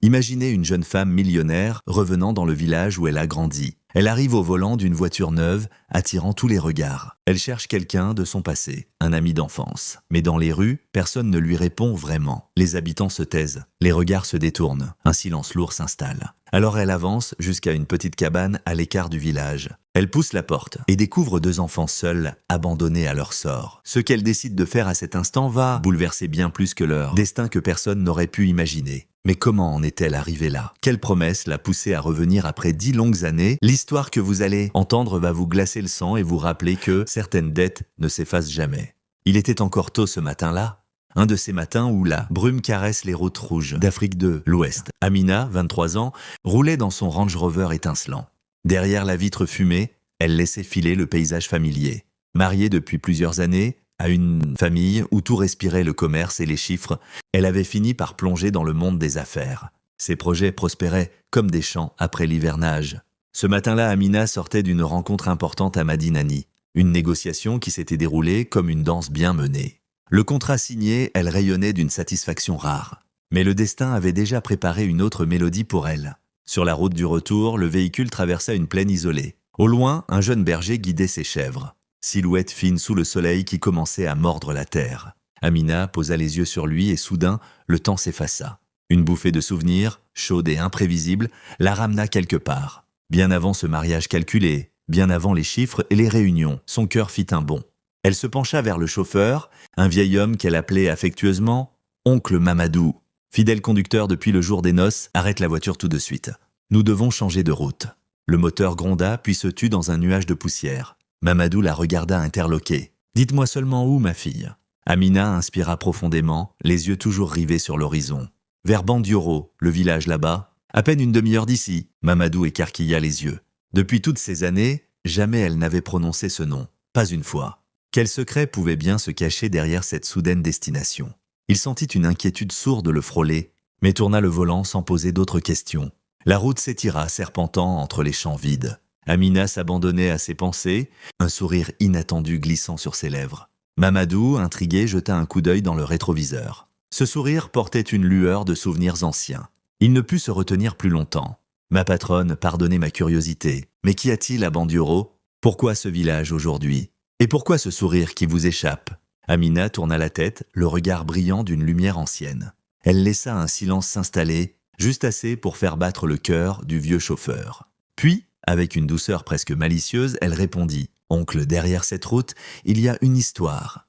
Imaginez une jeune femme millionnaire revenant dans le village où elle a grandi. Elle arrive au volant d'une voiture neuve, attirant tous les regards. Elle cherche quelqu'un de son passé, un ami d'enfance. Mais dans les rues, personne ne lui répond vraiment. Les habitants se taisent, les regards se détournent, un silence lourd s'installe. Alors elle avance jusqu'à une petite cabane à l'écart du village. Elle pousse la porte et découvre deux enfants seuls, abandonnés à leur sort. Ce qu'elle décide de faire à cet instant va bouleverser bien plus que leur destin que personne n'aurait pu imaginer. Mais comment en est-elle arrivée là? Quelle promesse l'a poussée à revenir après 10 longues années? L'histoire que vous allez entendre va vous glacer le sang et vous rappeler que certaines dettes ne s'effacent jamais. Il était encore tôt ce matin-là. Un de ces matins où la brume caresse les routes rouges d'Afrique de l'Ouest. Amina, 23 ans, roulait dans son Range Rover étincelant. Derrière la vitre fumée, elle laissait filer le paysage familier. Mariée depuis plusieurs années, à une famille où tout respirait le commerce et les chiffres, elle avait fini par plonger dans le monde des affaires. Ses projets prospéraient comme des champs après l'hivernage. Ce matin-là, Amina sortait d'une rencontre importante à Madinani. Une négociation qui s'était déroulée comme une danse bien menée. Le contrat signé, elle rayonnait d'une satisfaction rare. Mais le destin avait déjà préparé une autre mélodie pour elle. Sur la route du retour, le véhicule traversait une plaine isolée. Au loin, un jeune berger guidait ses chèvres. Silhouette fine sous le soleil qui commençait à mordre la terre. Amina posa les yeux sur lui et soudain, le temps s'effaça. Une bouffée de souvenirs, chaude et imprévisible, la ramena quelque part. Bien avant ce mariage calculé, bien avant les chiffres et les réunions, son cœur fit un bond. Elle se pencha vers le chauffeur, un vieil homme qu'elle appelait affectueusement « Oncle Mamadou ». Fidèle conducteur depuis le jour des noces, arrête la voiture tout de suite. Nous devons changer de route. Le moteur gronda puis se tut dans un nuage de poussière. Mamadou la regarda interloqué. « Dites-moi seulement où, ma fille ?» Amina inspira profondément, les yeux toujours rivés sur l'horizon. « Vers Bandioro, le village là-bas. À peine une demi-heure d'ici. » Mamadou écarquilla les yeux. Depuis toutes ces années, jamais elle n'avait prononcé ce nom. Pas une fois. Quel secret pouvait bien se cacher derrière cette soudaine destination? Il sentit une inquiétude sourde le frôler, mais tourna le volant sans poser d'autres questions. La route s'étira, serpentant entre les champs vides. Amina s'abandonnait à ses pensées, un sourire inattendu glissant sur ses lèvres. Mamadou, intrigué, jeta un coup d'œil dans le rétroviseur. Ce sourire portait une lueur de souvenirs anciens. Il ne put se retenir plus longtemps. « Ma patronne, pardonnez ma curiosité, mais qu'y a-t-il à Bandioro? Pourquoi ce village aujourd'hui? Et pourquoi ce sourire qui vous échappe ?» Amina tourna la tête, le regard brillant d'une lumière ancienne. Elle laissa un silence s'installer, juste assez pour faire battre le cœur du vieux chauffeur. Puis, avec une douceur presque malicieuse, elle répondit « Oncle, derrière cette route, il y a une histoire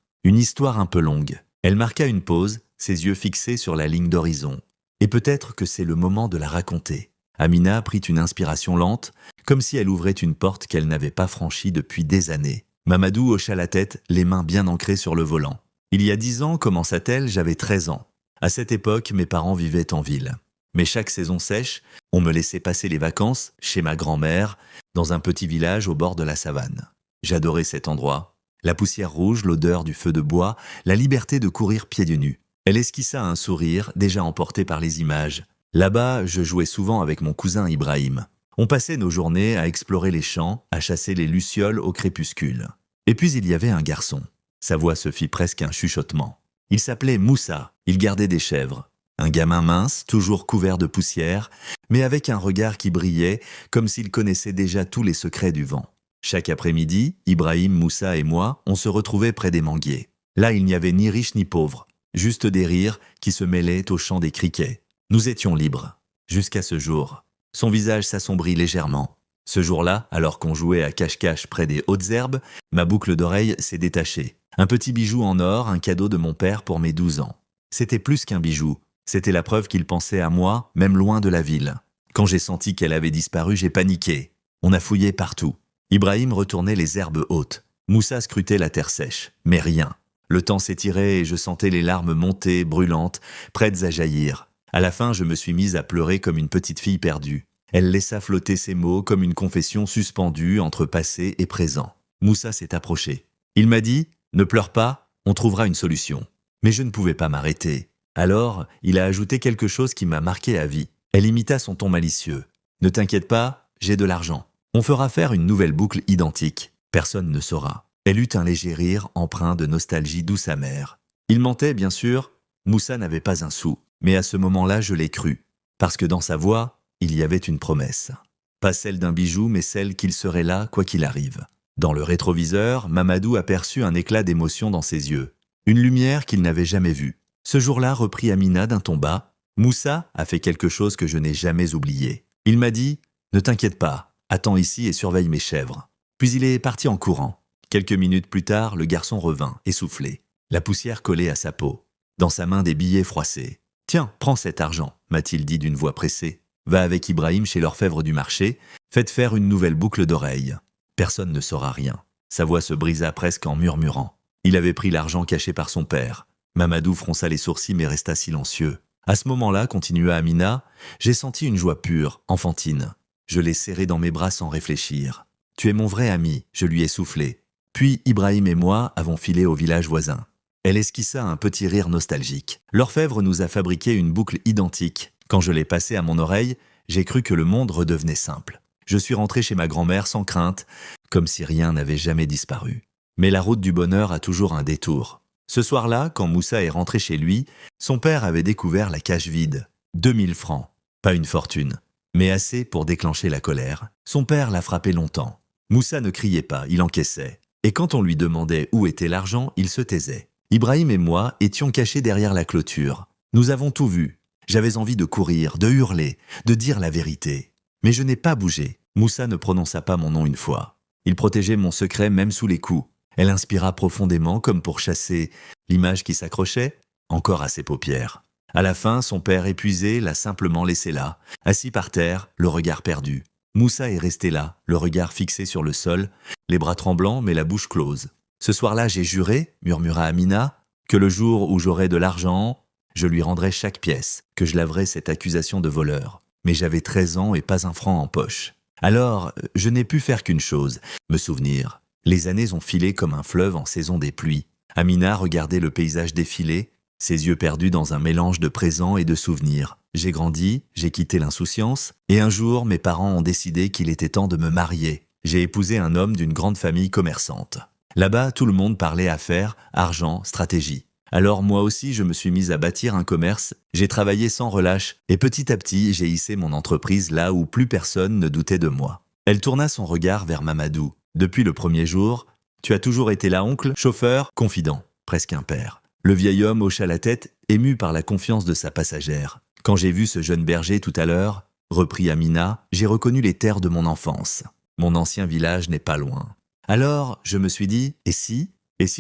un peu longue. » Elle marqua une pause, ses yeux fixés sur la ligne d'horizon. Et peut-être que c'est le moment de la raconter. Amina prit une inspiration lente, comme si elle ouvrait une porte qu'elle n'avait pas franchie depuis des années. Mamadou hocha la tête, les mains bien ancrées sur le volant. « Il y a 10 ans, commença-t-elle, j'avais 13 ans. À cette époque, mes parents vivaient en ville. Mais chaque saison sèche, on me laissait passer les vacances chez ma grand-mère, dans un petit village au bord de la savane. J'adorais cet endroit. La poussière rouge, l'odeur du feu de bois, la liberté de courir pieds nus. Elle esquissa un sourire, déjà emporté par les images. Là-bas, je jouais souvent avec mon cousin Ibrahim. On passait nos journées à explorer les champs, à chasser les lucioles au crépuscule. Et puis il y avait un garçon. Sa voix se fit presque un chuchotement. Il s'appelait Moussa, il gardait des chèvres. Un gamin mince, toujours couvert de poussière, mais avec un regard qui brillait comme s'il connaissait déjà tous les secrets du vent. Chaque après-midi, Ibrahim, Moussa et moi, on se retrouvait près des manguiers. Là, il n'y avait ni riche ni pauvre, juste des rires qui se mêlaient au chant des criquets. Nous étions libres, jusqu'à ce jour. Son visage s'assombrit légèrement. Ce jour-là, alors qu'on jouait à cache-cache près des hautes herbes, ma boucle d'oreille s'est détachée. Un petit bijou en or, un cadeau de mon père pour mes 12 ans. C'était plus qu'un bijou. C'était la preuve qu'il pensait à moi, même loin de la ville. Quand j'ai senti qu'elle avait disparu, j'ai paniqué. On a fouillé partout. Ibrahim retournait les herbes hautes. Moussa scrutait la terre sèche. Mais rien. Le temps s'étirait et je sentais les larmes monter, brûlantes, prêtes à jaillir. À la fin, je me suis mise à pleurer comme une petite fille perdue. Elle laissa flotter ses mots comme une confession suspendue entre passé et présent. Moussa s'est approché. Il m'a dit « Ne pleure pas, on trouvera une solution ». Mais je ne pouvais pas m'arrêter. Alors, il a ajouté quelque chose qui m'a marqué à vie. Elle imita son ton malicieux. « Ne t'inquiète pas, j'ai de l'argent. On fera faire une nouvelle boucle identique. Personne ne saura. » Elle eut un léger rire empreint de nostalgie douce amère. Il mentait, bien sûr. Moussa n'avait pas un sou. Mais à ce moment-là, je l'ai cru. parce que dans sa voix, il y avait une promesse. Pas celle d'un bijou, mais celle qu'il serait là, quoi qu'il arrive. Dans le rétroviseur, Mamadou aperçut un éclat d'émotion dans ses yeux. Une lumière qu'il n'avait jamais vue. Ce jour-là, reprit Amina d'un ton bas, Moussa a fait quelque chose que je n'ai jamais oublié. Il m'a dit « Ne t'inquiète pas, attends ici et surveille mes chèvres ». Puis il est parti en courant. Quelques minutes plus tard, le garçon revint, essoufflé. La poussière collée à sa peau. Dans sa main, des billets froissés. « Tiens, prends cet argent », m'a-t-il dit d'une voix pressée. « Va avec Ibrahim chez l'orfèvre du marché, faites faire une nouvelle boucle d'oreille. Personne ne saura rien. » Sa voix se brisa presque en murmurant. Il avait pris l'argent caché par son père. Mamadou fronça les sourcils mais resta silencieux. À ce moment-là, continua Amina, j'ai senti une joie pure, enfantine. Je l'ai serré dans mes bras sans réfléchir. « Tu es mon vrai ami », je lui ai soufflé. Puis Ibrahim et moi avons filé au village voisin. Elle esquissa un petit rire nostalgique. L'orfèvre nous a fabriqué une boucle identique. Quand je l'ai passée à mon oreille, j'ai cru que le monde redevenait simple. Je suis rentré chez ma grand-mère sans crainte, comme si rien n'avait jamais disparu. Mais la route du bonheur a toujours un détour. Ce soir-là, quand Moussa est rentré chez lui, son père avait découvert la cage vide. 2000 francs. Pas une fortune, mais assez pour déclencher la colère. Son père l'a frappé longtemps. Moussa ne criait pas, il encaissait. Et quand on lui demandait où était l'argent, il se taisait. Ibrahim et moi étions cachés derrière la clôture. Nous avons tout vu. J'avais envie de courir, de hurler, de dire la vérité. Mais je n'ai pas bougé. Moussa ne prononça pas mon nom une fois. Il protégeait mon secret même sous les coups. Elle inspira profondément comme pour chasser l'image qui s'accrochait encore à ses paupières. À la fin, son père épuisé l'a simplement laissé là, assis par terre, le regard perdu. Moussa est resté là, le regard fixé sur le sol, les bras tremblants mais la bouche close. Ce soir-là, j'ai juré, murmura Amina, que le jour où j'aurai de l'argent, je lui rendrai chaque pièce, que je laverai cette accusation de voleur. Mais j'avais 13 ans et pas un franc en poche. Alors, je n'ai pu faire qu'une chose, me souvenir. Les années ont filé comme un fleuve en saison des pluies. Amina regardait le paysage défiler, ses yeux perdus dans un mélange de présents et de souvenirs. J'ai grandi, j'ai quitté l'insouciance, et un jour, mes parents ont décidé qu'il était temps de me marier. J'ai épousé un homme d'une grande famille commerçante. Là-bas, tout le monde parlait affaires, argent, stratégie. Alors moi aussi, je me suis mise à bâtir un commerce, j'ai travaillé sans relâche, et petit à petit, j'ai hissé mon entreprise là où plus personne ne doutait de moi. Elle tourna son regard vers Mamadou. Depuis le premier jour, tu as toujours été là, oncle, chauffeur, confident, presque un père. Le vieil homme hocha la tête, ému par la confiance de sa passagère. Quand j'ai vu ce jeune berger tout à l'heure, reprit Amina, j'ai reconnu les terres de mon enfance. Mon ancien village n'est pas loin. Alors, je me suis dit, et si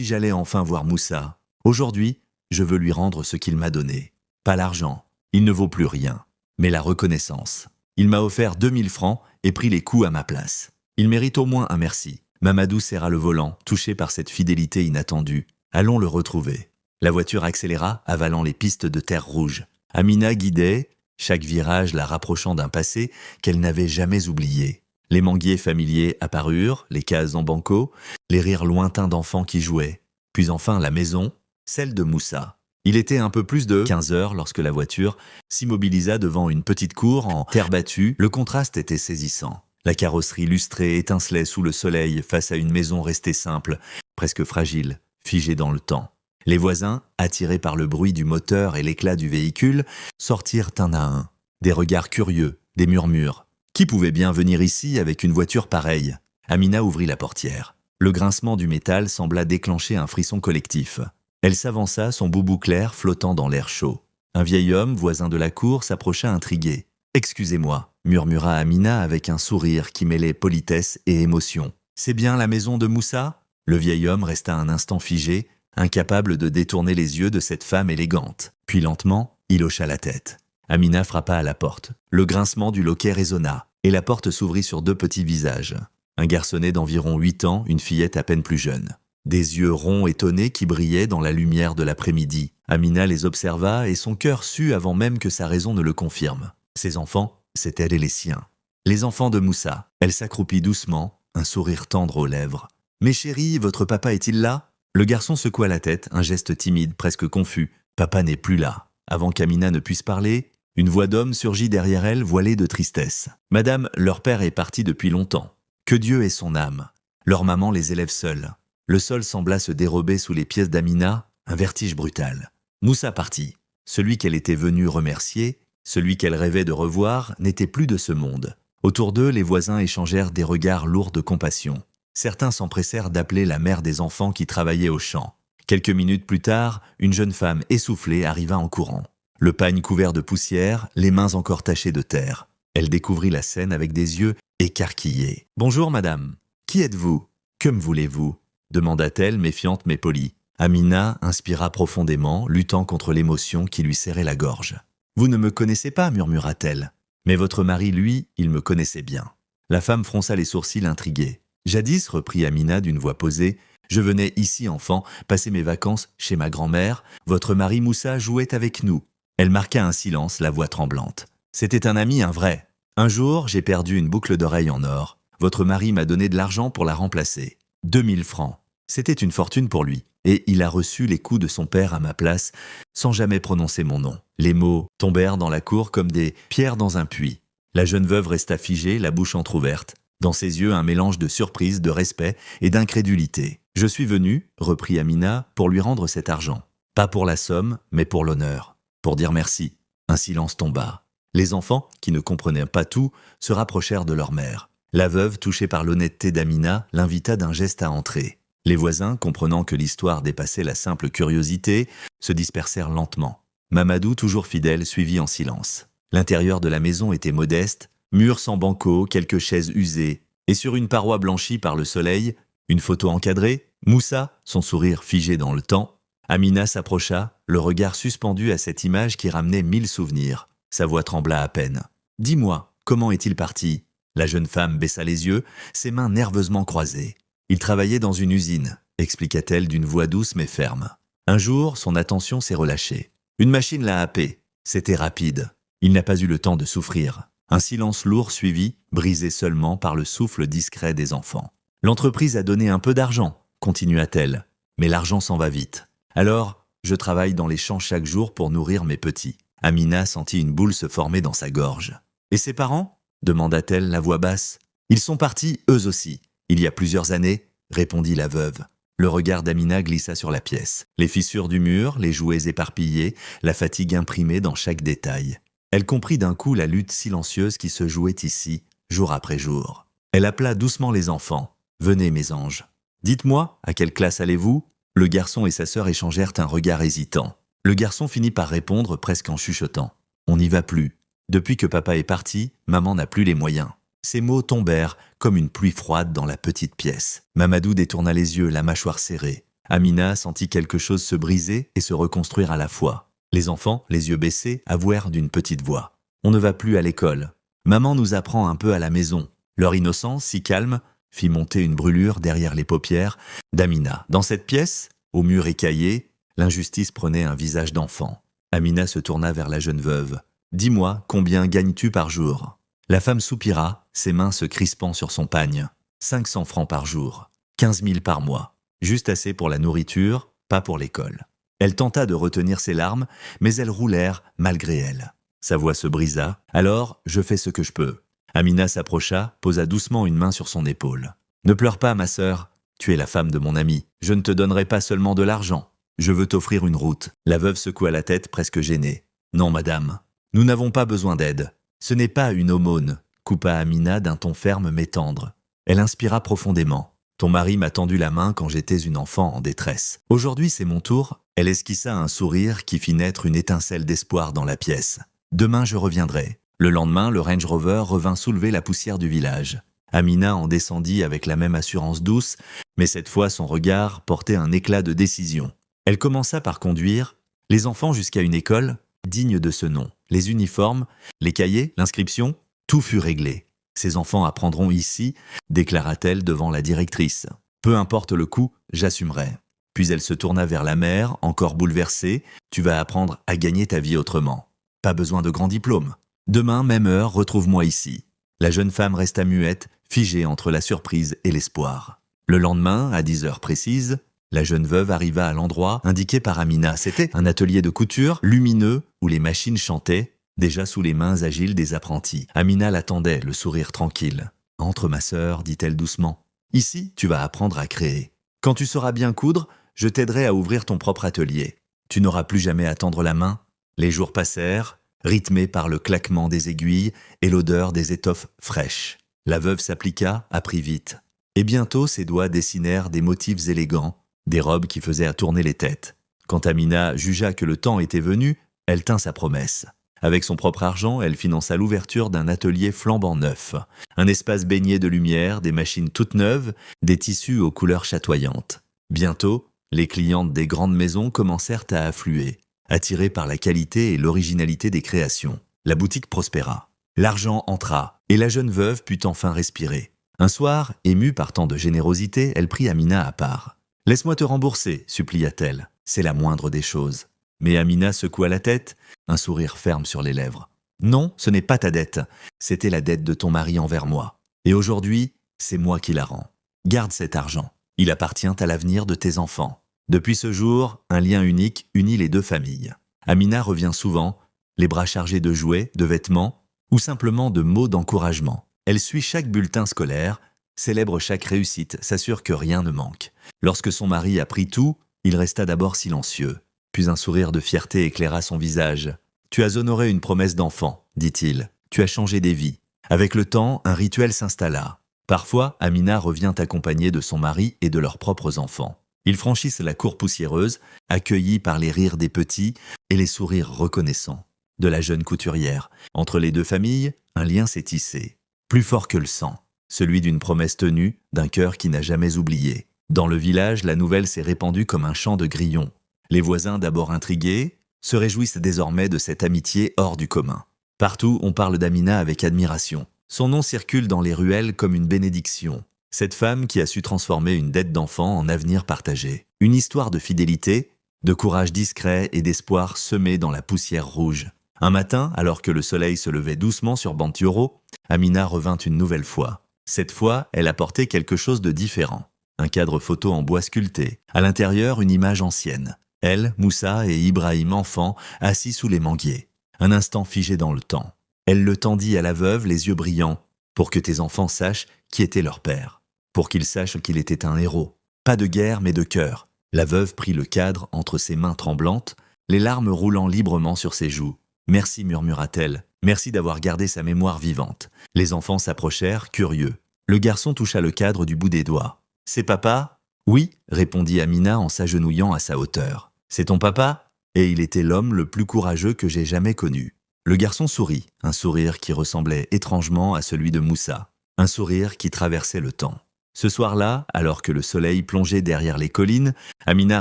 j'allais enfin voir Moussa? Aujourd'hui, je veux lui rendre ce qu'il m'a donné. Pas l'argent, il ne vaut plus rien, mais la reconnaissance. Il m'a offert 2000 francs et pris les coups à ma place. Il mérite au moins un merci. Mamadou serra le volant, touché par cette fidélité inattendue. Allons le retrouver. La voiture accéléra, avalant les pistes de terre rouge. Amina guidait, chaque virage la rapprochant d'un passé qu'elle n'avait jamais oublié. Les manguiers familiers apparurent, les cases en banco, les rires lointains d'enfants qui jouaient. Puis enfin la maison, celle de Moussa. Il était un peu plus de 15 heures lorsque la voiture s'immobilisa devant une petite cour en terre battue. Le contraste était saisissant. La carrosserie lustrée étincelait sous le soleil face à une maison restée simple, presque fragile, figée dans le temps. Les voisins, attirés par le bruit du moteur et l'éclat du véhicule, sortirent un à un. Des regards curieux, des murmures. Qui pouvait bien venir ici avec une voiture pareille? Amina ouvrit la portière. Le grincement du métal sembla déclencher un frisson collectif. Elle s'avança, son boubou clair flottant dans l'air chaud. Un vieil homme, voisin de la cour, s'approcha intrigué. « Excusez-moi », murmura Amina avec un sourire qui mêlait politesse et émotion. « C'est bien la maison de Moussa ?» Le vieil homme resta un instant figé, incapable de détourner les yeux de cette femme élégante. Puis lentement, il hocha la tête. Amina frappa à la porte. Le grincement du loquet résonna, et la porte s'ouvrit sur deux petits visages. Un garçonnet d'environ 8 ans, une fillette à peine plus jeune. Des yeux ronds étonnés qui brillaient dans la lumière de l'après-midi. Amina les observa et son cœur sut avant même que sa raison ne le confirme. Ses enfants, c'est elle et les siens. Les enfants de Moussa. Elle s'accroupit doucement, un sourire tendre aux lèvres. « Mes chéris, votre papa est-il là ?» Le garçon secoua la tête, un geste timide, presque confus. « Papa n'est plus là. » Avant qu'Amina ne puisse parler, une voix d'homme surgit derrière elle, voilée de tristesse. « Madame, leur père est parti depuis longtemps. Que Dieu ait son âme. Leur maman les élève seuls. » Le sol sembla se dérober sous les pieds d'Amina, un vertige brutal. Moussa partit. Celui qu'elle était venue remercier Celui qu'elle rêvait de revoir n'était plus de ce monde. Autour d'eux, les voisins échangèrent des regards lourds de compassion. Certains s'empressèrent d'appeler la mère des enfants qui travaillaient au champ. Quelques minutes plus tard, une jeune femme essoufflée arriva en courant. Le pagne couvert de poussière, les mains encore tachées de terre. Elle découvrit la scène avec des yeux écarquillés. « Bonjour, madame. Qui êtes-vous? Que me voulez-vous » demanda-t-elle, méfiante mais polie. Amina inspira profondément, luttant contre l'émotion qui lui serrait la gorge. « Vous ne me connaissez pas, murmura-t-elle. Mais votre mari, lui, il me connaissait bien. » La femme fronça les sourcils intriguée. « Jadis, reprit Amina d'une voix posée, je venais ici, enfant, passer mes vacances chez ma grand-mère. Votre mari Moussa jouait avec nous. » Elle marqua un silence, la voix tremblante. « C'était un ami, un vrai. Un jour, j'ai perdu une boucle d'oreille en or. Votre mari m'a donné de l'argent pour la remplacer. 2000 francs. C'était une fortune pour lui. Et il a reçu les coups de son père à ma place, sans jamais prononcer mon nom. Les mots tombèrent dans la cour comme des pierres dans un puits. La jeune veuve resta figée, la bouche entr'ouverte. Dans ses yeux, un mélange de surprise, de respect et d'incrédulité. « Je suis venu, reprit Amina, pour lui rendre cet argent. Pas pour la somme, mais pour l'honneur. Pour dire merci. » Un silence tomba. Les enfants, qui ne comprenaient pas tout, se rapprochèrent de leur mère. La veuve, touchée par l'honnêteté d'Amina, l'invita d'un geste à entrer. Les voisins, comprenant que l'histoire dépassait la simple curiosité, se dispersèrent lentement. Mamadou, toujours fidèle, suivit en silence. L'intérieur de la maison était modeste, murs sans banco, quelques chaises usées, et sur une paroi blanchie par le soleil, une photo encadrée, Moussa, son sourire figé dans le temps. Amina s'approcha, le regard suspendu à cette image qui ramenait 1000 souvenirs. Sa voix trembla à peine. « Dis-moi, comment est-il parti ?» La jeune femme baissa les yeux, ses mains nerveusement croisées. « Il travaillait dans une usine », expliqua-t-elle d'une voix douce mais ferme. Un jour, son attention s'est relâchée. Une machine l'a happé. C'était rapide. Il n'a pas eu le temps de souffrir. Un silence lourd suivit, brisé seulement par le souffle discret des enfants. « L'entreprise a donné un peu d'argent », continua-t-elle. « Mais l'argent s'en va vite. Alors, je travaille dans les champs chaque jour pour nourrir mes petits. » Amina sentit une boule se former dans sa gorge. « Et ses parents ?» demanda-t-elle, la voix basse. « Ils sont partis, eux aussi. Il y a plusieurs années, » répondit la veuve. Le regard d'Amina glissa sur la pièce. Les fissures du mur, les jouets éparpillés, la fatigue imprimée dans chaque détail. Elle comprit d'un coup la lutte silencieuse qui se jouait ici, jour après jour. Elle appela doucement les enfants. « Venez, mes anges. Dites-moi, à quelle classe allez-vous » Le garçon et sa sœur échangèrent un regard hésitant. Le garçon finit par répondre presque en chuchotant. « On n'y va plus. Depuis que papa est parti, maman n'a plus les moyens. » Ces mots tombèrent comme une pluie froide dans la petite pièce. Mamadou détourna les yeux, la mâchoire serrée. Amina sentit quelque chose se briser et se reconstruire à la fois. Les enfants, les yeux baissés, avouèrent d'une petite voix. « On ne va plus à l'école. Maman nous apprend un peu à la maison. » Leur innocence, si calme, fit monter une brûlure derrière les paupières d'Amina. Dans cette pièce, au mur écaillé, l'injustice prenait un visage d'enfant. Amina se tourna vers la jeune veuve. « Dis-moi, combien gagnes-tu par jour ?» La femme soupira, ses mains se crispant sur son pagne. 500 francs par jour, 15 000 par mois. Juste assez pour la nourriture, pas pour l'école. Elle tenta de retenir ses larmes, mais elles roulèrent malgré elle. Sa voix se brisa. « Alors, je fais ce que je peux. » Amina s'approcha, posa doucement une main sur son épaule. « Ne pleure pas, ma sœur. Tu es la femme de mon ami. Je ne te donnerai pas seulement de l'argent. Je veux t'offrir une route. » La veuve secoua la tête presque gênée. « Non, madame. Nous n'avons pas besoin d'aide. Ce n'est pas une aumône, » coupa Amina d'un ton ferme mais tendre. Elle inspira profondément. « Ton mari m'a tendu la main quand j'étais une enfant en détresse. Aujourd'hui, c'est mon tour. » Elle esquissa un sourire qui fit naître une étincelle d'espoir dans la pièce. « Demain, je reviendrai. » Le lendemain, le Range Rover revint soulever la poussière du village. Amina en descendit avec la même assurance douce, mais cette fois son regard portait un éclat de décision. Elle commença par conduire les enfants jusqu'à une école digne de ce nom. Les uniformes, les cahiers, l'inscription, tout fut réglé. « Ces enfants apprendront ici, » déclara-t-elle devant la directrice. « Peu importe le coût, j'assumerai. » Puis elle se tourna vers la mère, encore bouleversée. « Tu vas apprendre à gagner ta vie autrement. Pas besoin de grand diplôme. Demain, même heure, retrouve-moi ici. » La jeune femme resta muette, figée entre la surprise et l'espoir. Le lendemain, à 10 heures précises, la jeune veuve arriva à l'endroit indiqué par Amina. C'était un atelier de couture lumineux où les machines chantaient, déjà sous les mains agiles des apprentis. Amina l'attendait, le sourire tranquille. « Entre, ma sœur, dit-elle doucement. Ici, tu vas apprendre à créer. Quand tu sauras bien coudre, je t'aiderai à ouvrir ton propre atelier. Tu n'auras plus jamais à tendre la main. » Les jours passèrent. rythmé par le claquement des aiguilles et l'odeur des étoffes fraîches. La veuve s'appliqua, apprit vite. Et bientôt ses doigts dessinèrent des motifs élégants, des robes qui faisaient à tourner les têtes. Quand Amina jugea que le temps était venu, elle tint sa promesse. Avec son propre argent, elle finança l'ouverture d'un atelier flambant neuf. Un espace baigné de lumière, des machines toutes neuves, des tissus aux couleurs chatoyantes. Bientôt, les clientes des grandes maisons commencèrent à affluer, attirées par la qualité et l'originalité des créations. La boutique prospéra. L'argent entra, et la jeune veuve put enfin respirer. Un soir, émue par tant de générosité, elle prit Amina à part. « Laisse-moi te rembourser », supplia-t-elle. « C'est la moindre des choses. » Mais Amina secoua la tête, un sourire ferme sur les lèvres. « Non, ce n'est pas ta dette. C'était la dette de ton mari envers moi. Et aujourd'hui, c'est moi qui la rends. Garde cet argent. Il appartient à l'avenir de tes enfants. » Depuis ce jour, un lien unique unit les deux familles. Amina revient souvent, les bras chargés de jouets, de vêtements, ou simplement de mots d'encouragement. Elle suit chaque bulletin scolaire, célèbre chaque réussite, s'assure que rien ne manque. Lorsque son mari apprit tout, il resta d'abord silencieux. Puis un sourire de fierté éclaira son visage. « Tu as honoré une promesse d'enfant, dit-il. Tu as changé des vies. » Avec le temps, un rituel s'installa. Parfois, Amina revient accompagnée de son mari et de leurs propres enfants. Ils franchissent la cour poussiéreuse, accueillis par les rires des petits et les sourires reconnaissants de la jeune couturière. Entre les deux familles, un lien s'est tissé. Plus fort que le sang, celui d'une promesse tenue, d'un cœur qui n'a jamais oublié. Dans le village, la nouvelle s'est répandue comme un chant de grillons. Les voisins, d'abord intrigués, se réjouissent désormais de cette amitié hors du commun. Partout, on parle d'Amina avec admiration. Son nom circule dans les ruelles comme une bénédiction. Cette femme qui a su transformer une dette d'enfant en avenir partagé. Une histoire de fidélité, de courage discret et d'espoir semé dans la poussière rouge. Un matin, alors que le soleil se levait doucement sur Bantioro, Amina revint une nouvelle fois. Cette fois, elle apportait quelque chose de différent. Un cadre photo en bois sculpté. À l'intérieur, une image ancienne. Elle, Moussa et Ibrahim enfant, assis sous les manguiers. Un instant figé dans le temps. Elle le tendit à la veuve, les yeux brillants, pour que tes enfants sachent qui était leur père. Pour qu'ils sachent qu'il était un héros. Pas de guerre, mais de cœur. La veuve prit le cadre entre ses mains tremblantes, les larmes roulant librement sur ses joues. « Merci » murmura-t-elle. « Merci d'avoir gardé sa mémoire vivante. » Les enfants s'approchèrent, curieux. Le garçon toucha le cadre du bout des doigts. « C'est papa ?»« Oui » répondit Amina en s'agenouillant à sa hauteur. « C'est ton papa ?» Et il était l'homme le plus courageux que j'ai jamais connu. Le garçon sourit, un sourire qui ressemblait étrangement à celui de Moussa. Un sourire qui traversait le temps. Ce soir-là, alors que le soleil plongeait derrière les collines, Amina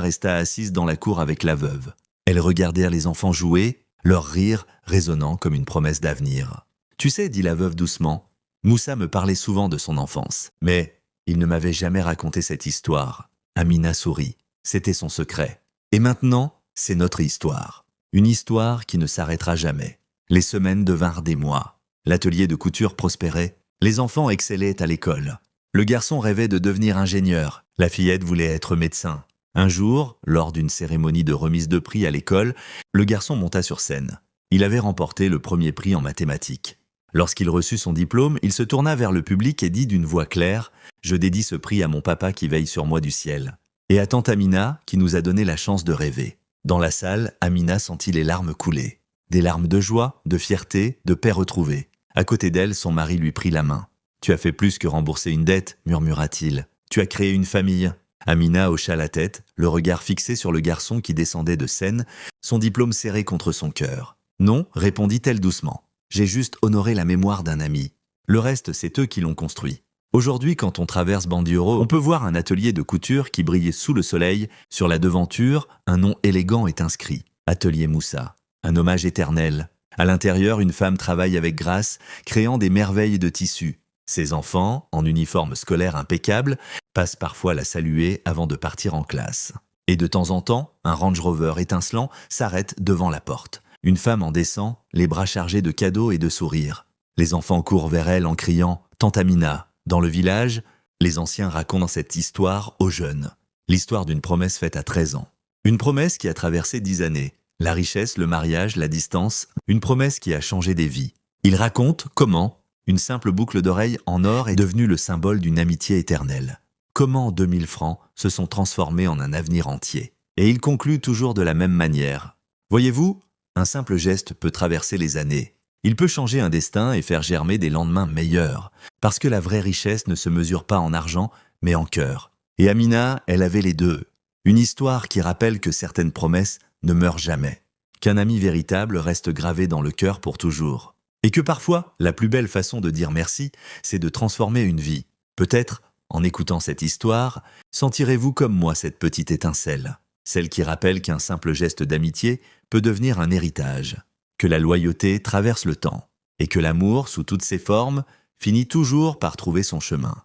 resta assise dans la cour avec la veuve. Elles regardèrent les enfants jouer, leur rire résonnant comme une promesse d'avenir. « Tu sais, dit la veuve doucement, Moussa me parlait souvent de son enfance, mais il ne m'avait jamais raconté cette histoire. » Amina sourit. C'était son secret. Et maintenant, c'est notre histoire. Une histoire qui ne s'arrêtera jamais. Les semaines devinrent des mois. L'atelier de couture prospérait. Les enfants excellaient à l'école. Le garçon rêvait de devenir ingénieur. La fillette voulait être médecin. Un jour, lors d'une cérémonie de remise de prix à l'école, le garçon monta sur scène. Il avait remporté le premier prix en mathématiques. Lorsqu'il reçut son diplôme, il se tourna vers le public et dit d'une voix claire « Je dédie ce prix à mon papa qui veille sur moi du ciel. Et à tante Amina qui nous a donné la chance de rêver. » Dans la salle, Amina sentit les larmes couler. Des larmes de joie, de fierté, de paix retrouvée. À côté d'elle, son mari lui prit la main. « Tu as fait plus que rembourser une dette, » murmura-t-il. « Tu as créé une famille. » Amina hocha la tête, le regard fixé sur le garçon qui descendait de scène, son diplôme serré contre son cœur. « Non, » répondit-elle doucement. « J'ai juste honoré la mémoire d'un ami. Le reste, c'est eux qui l'ont construit. » Aujourd'hui, quand on traverse Bandioro, on peut voir un atelier de couture qui brillait sous le soleil. Sur la devanture, un nom élégant est inscrit. Atelier Moussa. Un hommage éternel. À l'intérieur, une femme travaille avec grâce, créant des merveilles de tissu. Ses enfants, en uniforme scolaire impeccable, passent parfois la saluer avant de partir en classe. Et de temps en temps, un Range Rover étincelant s'arrête devant la porte. Une femme en descend, les bras chargés de cadeaux et de sourires. Les enfants courent vers elle en criant « Tante Amina ». Dans le village, les anciens racontent cette histoire aux jeunes. L'histoire d'une promesse faite à 13 ans. Une promesse qui a traversé 10 années. La richesse, le mariage, la distance. Une promesse qui a changé des vies. Ils racontent comment une simple boucle d'oreille en or est devenue le symbole d'une amitié éternelle. Comment 2000 francs se sont transformés en un avenir entier. Et ils concluent toujours de la même manière. Voyez-vous, Un simple geste peut traverser les années. Il peut changer un destin et faire germer des lendemains meilleurs, parce que la vraie richesse ne se mesure pas en argent, mais en cœur. Et Amina, elle avait les deux. Une histoire qui rappelle que certaines promesses ne meurent jamais, qu'un ami véritable reste gravé dans le cœur pour toujours. Et que parfois, la plus belle façon de dire merci, c'est de transformer une vie. Peut-être, en écoutant cette histoire, sentirez-vous comme moi cette petite étincelle, celle qui rappelle qu'un simple geste d'amitié peut devenir un héritage, que la loyauté traverse le temps, et que l'amour, sous toutes ses formes, finit toujours par trouver son chemin.